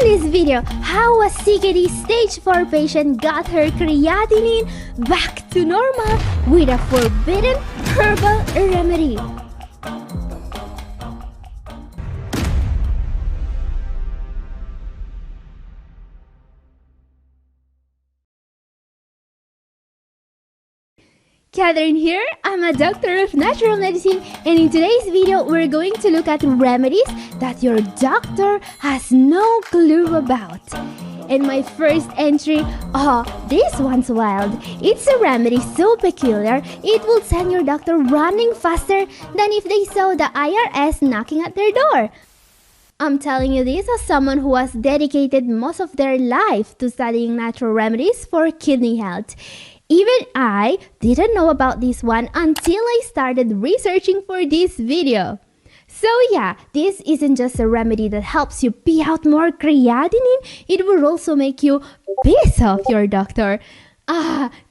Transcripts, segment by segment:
In this video, how a CKD stage 4 patient got her creatinine back to normal with a forbidden herbal remedy. Catherine here, I'm a doctor of natural medicine, and in today's video we're going to look at remedies that your doctor has no clue about. And my first entry, this one's wild. It's a remedy so peculiar, it will send your doctor running faster than if they saw the IRS knocking at their door. I'm telling you this as someone who has dedicated most of their life to studying natural remedies for kidney health. Even I didn't know about this one until I started researching for this video. So yeah, this isn't just a remedy that helps you pee out more creatinine, it will also make you piss off your doctor.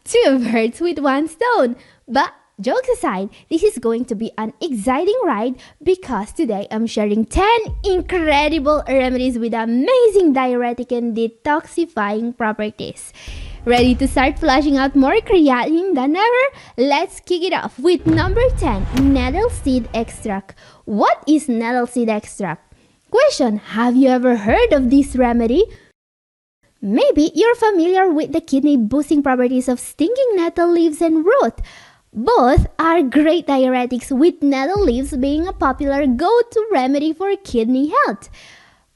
Two birds with one stone. But jokes aside, this is going to be an exciting ride because today I'm sharing 10 incredible remedies with amazing diuretic and detoxifying properties. Ready to start flushing out more creatinine than ever? Let's kick it off with number 10, nettle seed extract. What is nettle seed extract? Question, have you ever heard of this remedy? Maybe you're familiar with the kidney boosting properties of stinging nettle leaves and root. Both are great diuretics, with nettle leaves being a popular go-to remedy for kidney health.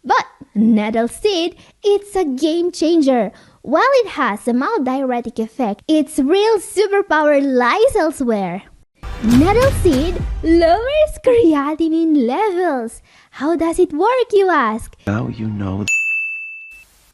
But nettle seed, it's a game changer. While it has a mild diuretic effect, its real superpower lies elsewhere. Nettle seed lowers creatinine levels. How does it work, you ask? Now you know.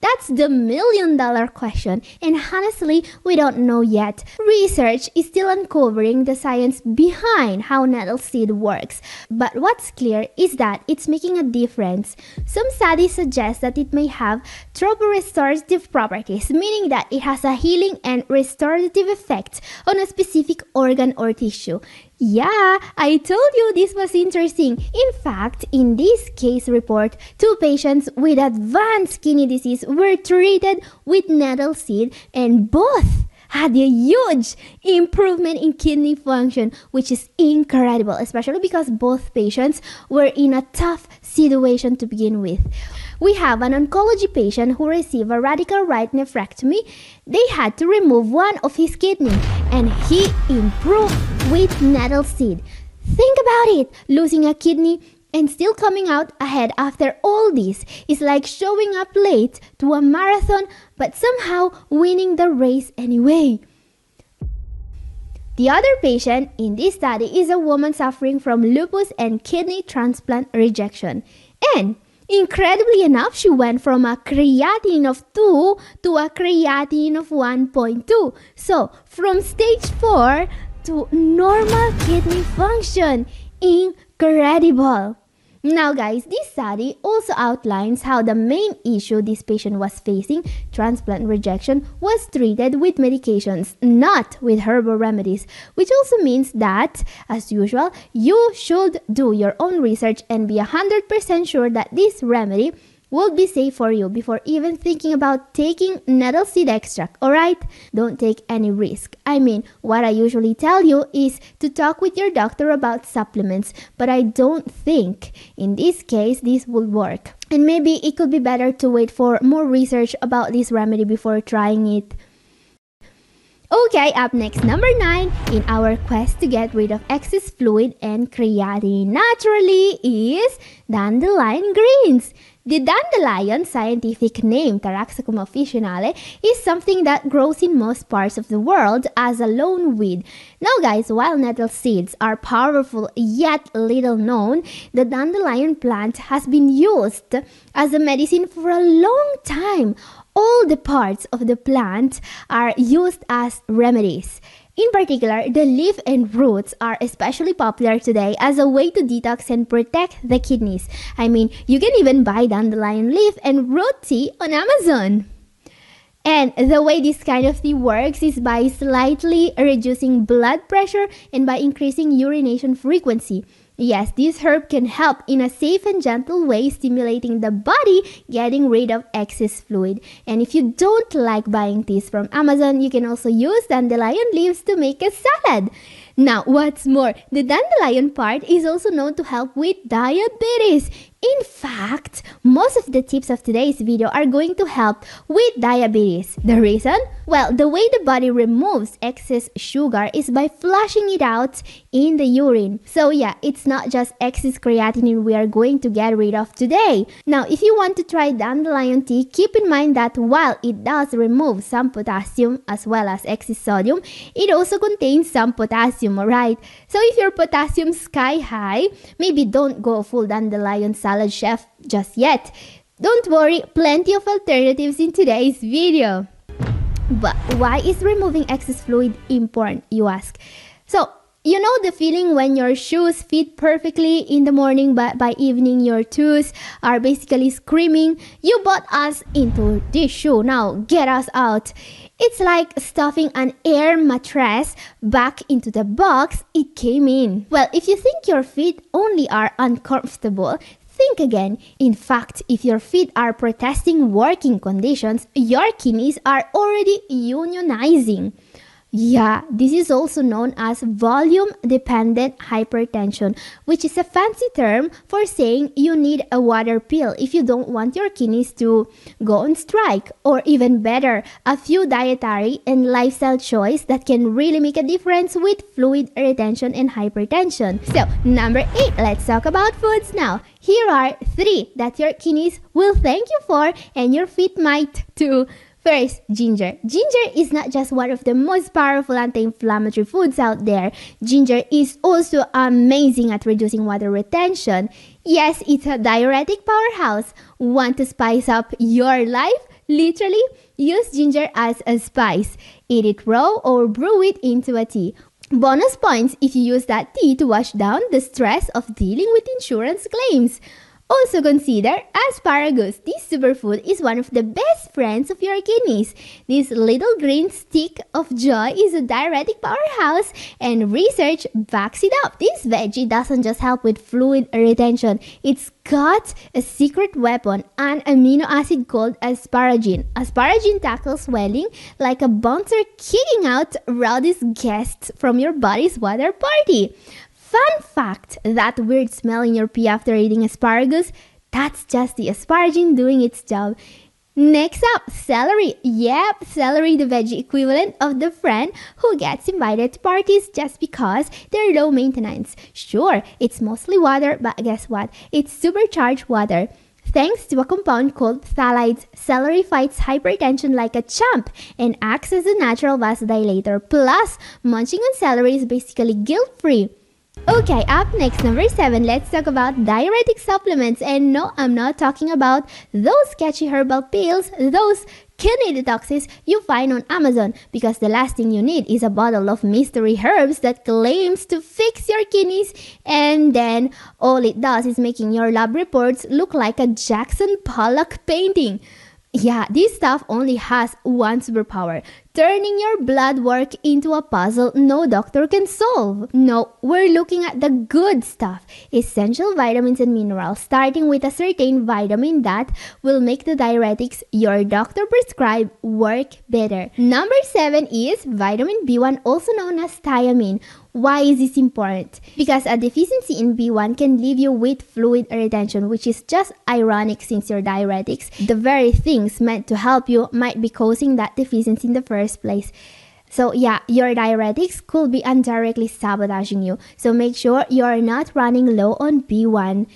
That's the million-dollar question, and honestly, we don't know yet. Research is still uncovering the science behind how nettle seed works, but what's clear is that it's making a difference. Some studies suggest that it may have troporestorative properties, meaning that it has a healing and restorative effect on a specific organ or tissue. Yeah, I told you this was interesting. In fact, in this case report, 2 patients with advanced kidney disease were treated with nettle seed and both had a huge improvement in kidney function, which is incredible, especially because both patients were in a tough situation to begin with. We have an oncology patient who received a radical right nephrectomy. They had to remove one of his kidney, and he improved with nettle seed. Think about it, losing a kidney and still coming out ahead after all this is like showing up late to a marathon but somehow winning the race anyway. The other patient in this study is a woman suffering from lupus and kidney transplant rejection. And incredibly enough, she went from a creatinine of 2 to a creatinine of 1.2. So, from stage 4 to normal kidney function. Incredible! Now guys, this study also outlines how the main issue this patient was facing, transplant rejection, was treated with medications, not with herbal remedies, which also means that, as usual, you should do your own research and be 100% sure that this remedy will be safe for you before even thinking about taking nettle seed extract, alright? Don't take any risk. I mean, what I usually tell you is to talk with your doctor about supplements, but I don't think in this case this will work. And maybe it could be better to wait for more research about this remedy before trying it. Okay, up next, number 9 in our quest to get rid of excess fluid and creatinine naturally is dandelion greens. The dandelion, scientific name Taraxacum officinale, is something that grows in most parts of the world as a lone weed. Now guys, while nettle seeds are powerful yet little known, the dandelion plant has been used as a medicine for a long time. All the parts of the plant are used as remedies. In particular, the leaf and roots are especially popular today as a way to detox and protect the kidneys. I mean, you can even buy dandelion leaf and root tea on Amazon. And the way this kind of tea works is by slightly reducing blood pressure and by increasing urination frequency. Yes, this herb can help in a safe and gentle way, stimulating the body, getting rid of excess fluid. And if you don't like buying these from Amazon, you can also use dandelion leaves to make a salad. Now, what's more, the dandelion part is also known to help with diabetes. In fact, most of the tips of today's video are going to help with diabetes. The reason? Well, the way the body removes excess sugar is by flushing it out in the urine. So yeah, it's not just excess creatinine we are going to get rid of today. Now, if you want to try dandelion tea, keep in mind that while it does remove some potassium as well as excess sodium, it also contains some potassium, alright? So if your potassium's sky high, maybe don't go full dandelion salad chef just yet. Don't worry, plenty of alternatives in today's video. But why is removing excess fluid important, you ask? So, you know the feeling when your shoes fit perfectly in the morning, but by evening your toes are basically screaming, "You bought us into this shoe, now get us out." It's like stuffing an air mattress back into the box it came in. Well, if you think your feet only are uncomfortable, think again. In fact, if your feet are protesting working conditions, your kidneys are already unionizing. Yeah, this is also known as volume-dependent hypertension, which is a fancy term for saying you need a water pill if you don't want your kidneys to go on strike. Or even better, a few dietary and lifestyle choices that can really make a difference with fluid retention and hypertension. So, number 8, let's talk about foods now. Here are 3 that your kidneys will thank you for and your feet might too. First, ginger. Ginger is not just one of the most powerful anti-inflammatory foods out there. Ginger is also amazing at reducing water retention. Yes, it's a diuretic powerhouse. Want to spice up your life? Literally, use ginger as a spice. Eat it raw or brew it into a tea. Bonus points if you use that tea to wash down the stress of dealing with insurance claims. Also consider asparagus. This superfood is one of the best friends of your kidneys. This little green stick of joy is a diuretic powerhouse and research backs it up. This veggie doesn't just help with fluid retention. It's got a secret weapon, an amino acid called asparagine. Asparagine tackles swelling like a bouncer kicking out rowdiest guests from your body's water party. Fun fact, that weird smell in your pee after eating asparagus, that's just the asparagine doing its job. Next up, celery. Yep, celery, the veggie equivalent of the friend who gets invited to parties just because they're low maintenance. Sure, it's mostly water, but guess what? It's supercharged water. Thanks to a compound called phthalates, celery fights hypertension like a champ and acts as a natural vasodilator. Plus, munching on celery is basically guilt-free. Okay, up next, number 7, let's talk about diuretic supplements. And no, I'm not talking about those sketchy herbal pills, those kidney detoxes you find on Amazon, because the last thing you need is a bottle of mystery herbs that claims to fix your kidneys and then all it does is making your lab reports look like a Jackson Pollock painting. Yeah, this stuff only has one superpower: turning your blood work into a puzzle no doctor can solve. No, we're looking at the good stuff. Essential vitamins and minerals, starting with a certain vitamin that will make the diuretics your doctor prescribe work better. Number 7 is vitamin B1, also known as thiamine. Why is this important? Because a deficiency in B1 can leave you with fluid retention, which is just ironic since your diuretics, the very things meant to help you, might be causing that deficiency in the first place. So yeah, your diuretics could be indirectly sabotaging you. So make sure you're not running low on B1.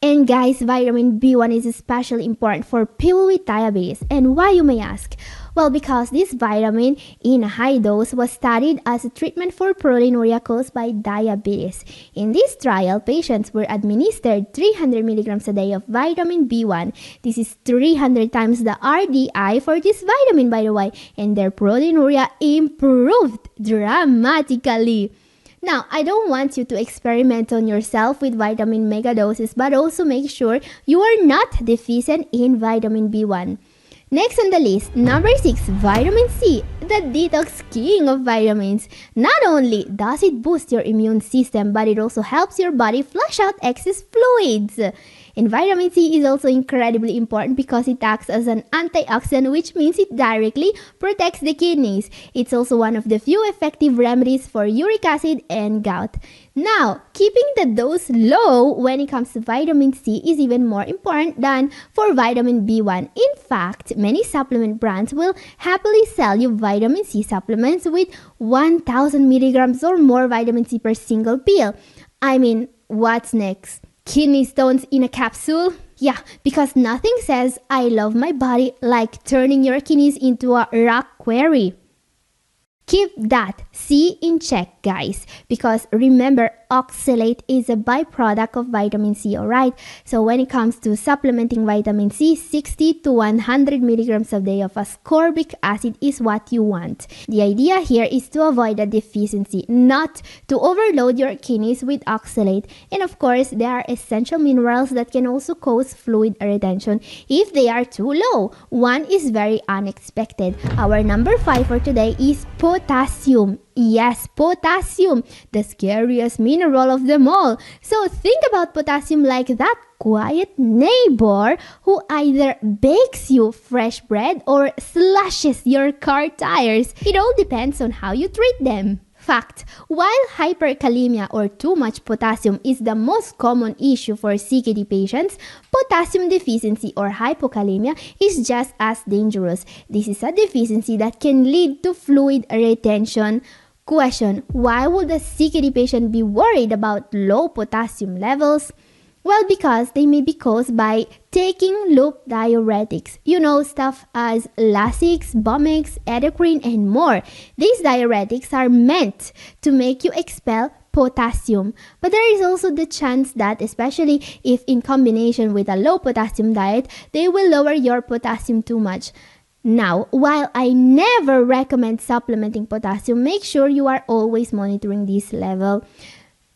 And guys, vitamin B1 is especially important for people with diabetes. And why, you may ask? Well, because this vitamin in a high dose was studied as a treatment for proteinuria caused by diabetes. In this trial, patients were administered 300 milligrams a day of vitamin B1. This is 300 times the RDI for this vitamin, by the way, and their proteinuria improved dramatically. Now, I don't want you to experiment on yourself with vitamin megadoses, but also make sure you are not deficient in vitamin B1. Next on the list, number 6, vitamin C, the detox king of vitamins. Not only does it boost your immune system, but it also helps your body flush out excess fluids. And vitamin C is also incredibly important because it acts as an antioxidant, which means it directly protects the kidneys. It's also one of the few effective remedies for uric acid and gout. Now, keeping the dose low when it comes to vitamin C is even more important than for vitamin B1. In fact, many supplement brands will happily sell you vitamin C supplements with 1000 milligrams or more vitamin C per single pill. I mean, what's next? Kidney stones in a capsule? Yeah, because nothing says I love my body like turning your kidneys into a rock quarry. Keep that C in check, guys, because remember, oxalate is a byproduct of vitamin C, alright? So when it comes to supplementing vitamin C, 60 to 100 milligrams a day of ascorbic acid is what you want. The idea here is to avoid a deficiency, not to overload your kidneys with oxalate. And of course, there are essential minerals that can also cause fluid retention if they are too low. One is very unexpected. Our number 5 for today is potassium. Yes, potassium, the scariest mineral of them all. So think about potassium like that quiet neighbor who either bakes you fresh bread or slashes your car tires. It all depends on how you treat them. Fact, while hyperkalemia or too much potassium is the most common issue for CKD patients, potassium deficiency or hypokalemia is just as dangerous. This is a deficiency that can lead to fluid retention. Question, why would a CKD patient be worried about low potassium levels? Well, because they may be caused by taking loop diuretics. You know, stuff as Lasix, Bomix, Edequine, and more. These diuretics are meant to make you expel potassium. But there is also the chance that, especially if in combination with a low potassium diet, they will lower your potassium too much. Now, while I never recommend supplementing potassium, make sure you are always monitoring this level.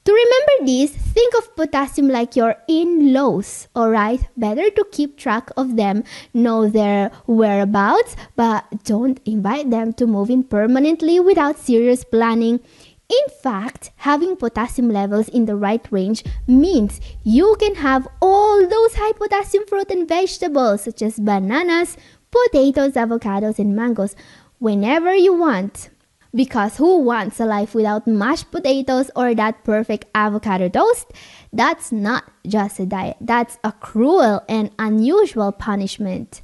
To remember this, think of potassium like your in-laws, alright? Better to keep track of them, know their whereabouts, but don't invite them to move in permanently without serious planning. In fact, having potassium levels in the right range means you can have all those high potassium fruit and vegetables such as bananas, potatoes, avocados, and mangoes whenever you want. Because who wants a life without mashed potatoes or that perfect avocado toast? That's not just a diet. That's a cruel and unusual punishment.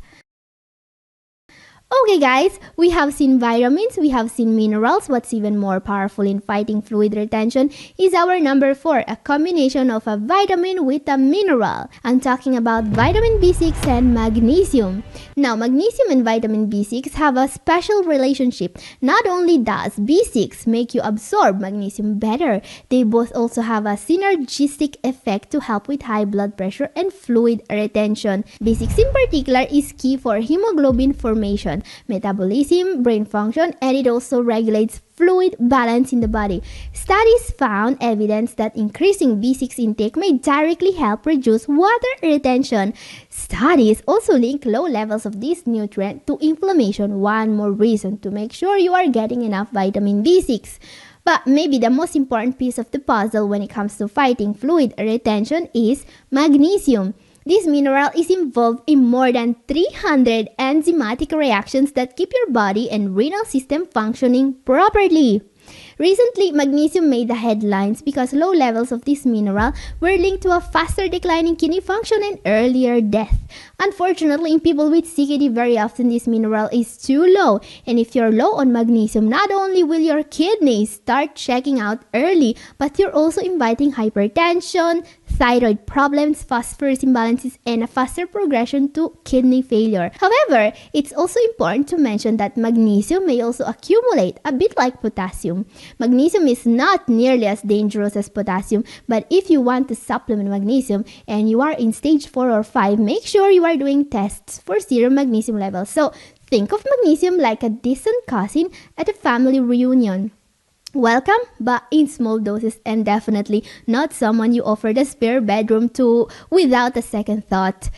Okay guys, we have seen vitamins, we have seen minerals. What's even more powerful in fighting fluid retention is our number 4, a combination of a vitamin with a mineral. I'm talking about vitamin B6 and magnesium. Now, magnesium and vitamin B6 have a special relationship. Not only does B6 make you absorb magnesium better, they both also have a synergistic effect to help with high blood pressure and fluid retention. B6 in particular is key for hemoglobin formation, metabolism, brain function, and it also regulates fluid balance in the body. Studies found evidence that increasing B6 intake may directly help reduce water retention. Studies also link low levels of this nutrient to inflammation. One more reason to make sure you are getting enough vitamin B6. But maybe the most important piece of the puzzle when it comes to fighting fluid retention is magnesium. This mineral is involved in more than 300 enzymatic reactions that keep your body and renal system functioning properly. Recently, magnesium made the headlines because low levels of this mineral were linked to a faster decline in kidney function and earlier death. Unfortunately, in people with CKD, very often this mineral is too low. And if you're low on magnesium, not only will your kidneys start checking out early, but you're also inviting hypertension, thyroid problems, phosphorus imbalances, and a faster progression to kidney failure. However, it's also important to mention that magnesium may also accumulate, a bit like potassium. Magnesium is not nearly as dangerous as potassium, but if you want to supplement magnesium and you are in stage 4 or 5, make sure you are doing tests for serum magnesium levels. So think of magnesium like a distant cousin at a family reunion. Welcome, but in small doses, and definitely not someone you offer the spare bedroom to without a second thought.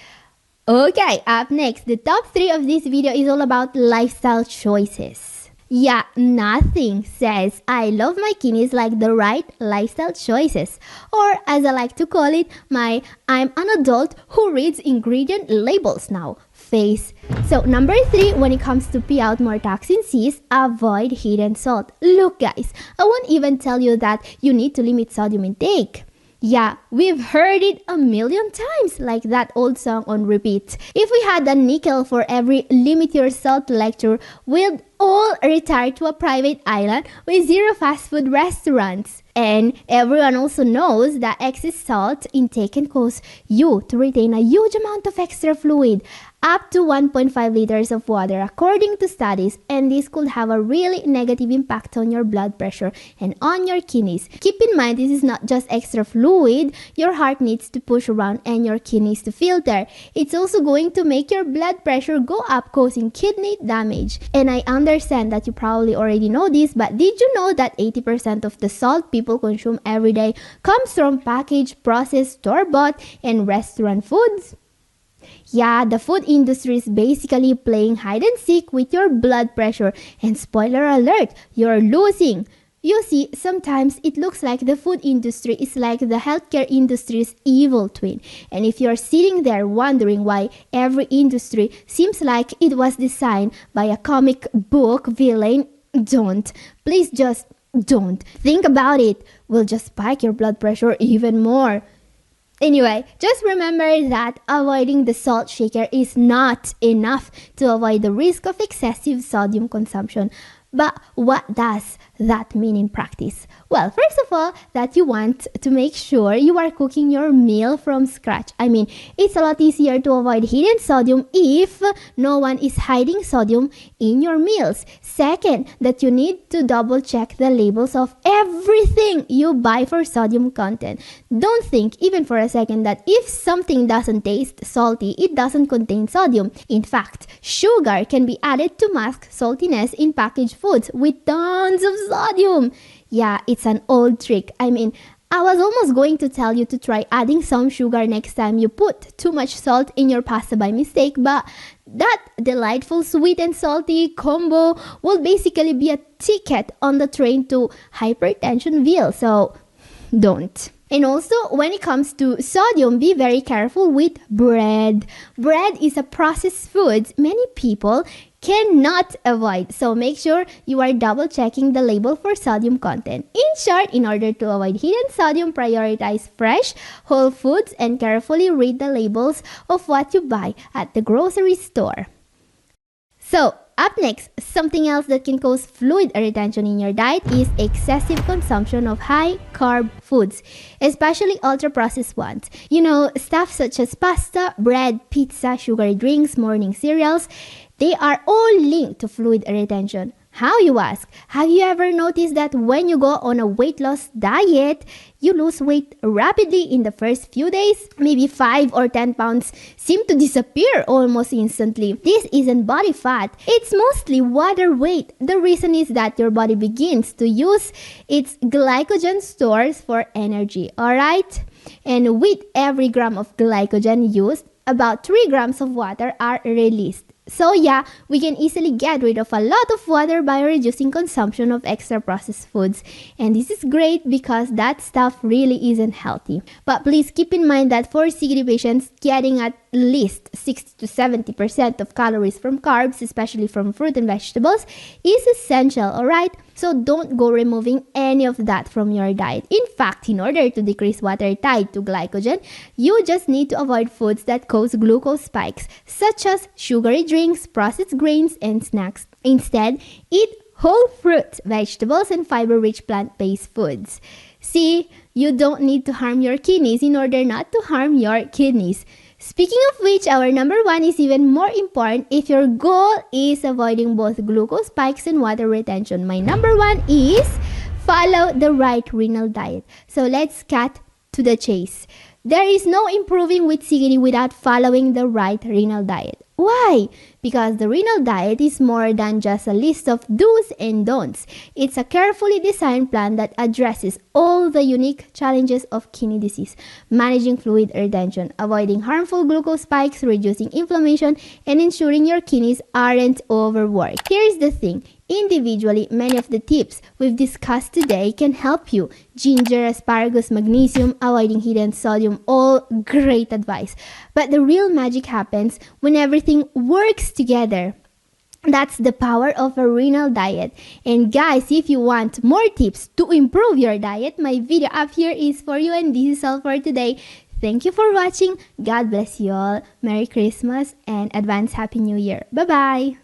Okay, up next, the top 3 of this video is all about lifestyle choices. Yeah, nothing says I love my kidneys like the right lifestyle choices. Or as I like to call it, my I'm an adult who reads ingredient labels now phase. So number 3, when it comes to pee out more toxins is avoid hidden salt. Look guys, I won't even tell you that you need to limit sodium intake. Yeah, we've heard it a million times, like that old song on repeat. If we had a nickel for every limit your salt lecture, we'd all retire to a private island with 0 fast food restaurants. And everyone also knows that excess salt intake can cause you to retain a huge amount of extra fluid, up to 1.5 liters of water according to studies, and this could have a really negative impact on your blood pressure and on your kidneys. Keep in mind, this is not just extra fluid your heart needs to push around and your kidneys to filter. It's also going to make your blood pressure go up, causing kidney damage. And I understand that you probably already know this, but did you know that 80% of the salt people consume every day comes from packaged, processed, store-bought, and restaurant foods? Yeah, the food industry is basically playing hide and seek with your blood pressure, and spoiler alert, you're losing. You see, sometimes it looks like the food industry is like the healthcare industry's evil twin. And if you're sitting there wondering why every industry seems like it was designed by a comic book villain, don't. Please just don't. Think about it. We'll just spike your blood pressure even more. Anyway, just remember that avoiding the salt shaker is not enough to avoid the risk of excessive sodium consumption. But what does that mean in practice? Well, first of all, that you want to make sure you are cooking your meal from scratch. I mean, it's a lot easier to avoid hidden sodium if no one is hiding sodium in your meals. Second, that you need to double check the labels of everything you buy for sodium content. Don't think even for a second that if something doesn't taste salty, it doesn't contain sodium. In fact, sugar can be added to mask saltiness in packaged foods with tons of sodium. Yeah, it's an old trick. I mean, I was almost going to tell you to try adding some sugar next time you put too much salt in your pasta by mistake, but that delightful sweet and salty combo will basically be a ticket on the train to hypertensionville, so don't. And also, when it comes to sodium, be very careful with bread. Bread is a processed food many people cannot avoid, so make sure you are double checking the label for sodium content. In short, in order to avoid hidden sodium, prioritize fresh, whole foods and carefully read the labels of what you buy at the grocery store. So, up next, something else that can cause fluid retention in your diet is excessive consumption of high-carb foods, especially ultra-processed ones. You know, stuff such as pasta, bread, pizza, sugary drinks, morning cereals. They are all linked to fluid retention. How, you ask? Have you ever noticed that when you go on a weight loss diet, you lose weight rapidly in the first few days? Maybe 5 or 10 pounds seem to disappear almost instantly. This isn't body fat. It's mostly water weight. The reason is that your body begins to use its glycogen stores for energy, alright? And with every gram of glycogen used, about 3 grams of water are released. So yeah, we can easily get rid of a lot of water by reducing consumption of extra processed foods. And this is great because that stuff really isn't healthy. But please keep in mind that for CKD patients, getting at least 60 to 70% of calories from carbs, especially from fruit and vegetables, is essential, alright? So don't go removing any of that from your diet. In fact, in order to decrease water tied to glycogen, you just need to avoid foods that cause glucose spikes, such as sugary drinks, processed grains, and snacks. Instead, eat whole fruits, vegetables, and fiber-rich plant-based foods. See, you don't need to harm your kidneys in order not to harm your kidneys. Speaking of which, our number 1 is even more important if your goal is avoiding both glucose spikes and water retention. My number 1 is follow the right renal diet. So let's cut to the chase. There is no improving with CKD without following the right renal diet. Why? because the renal diet is more than just a list of do's and don'ts. It's a carefully designed plan that addresses all the unique challenges of kidney disease, managing fluid retention, avoiding harmful glucose spikes, reducing inflammation, and ensuring your kidneys aren't overworked. Here's the thing. Individually, many of the tips we've discussed today can help you. Ginger, asparagus, magnesium, avoiding hidden sodium, all great advice. But the real magic happens when everything works together. That's the power of a renal diet. And guys, if you want more tips to improve your diet, my video up here is for you, and this is all for today. Thank you for watching. God bless you all. Merry Christmas and advance Happy New Year. Bye-bye.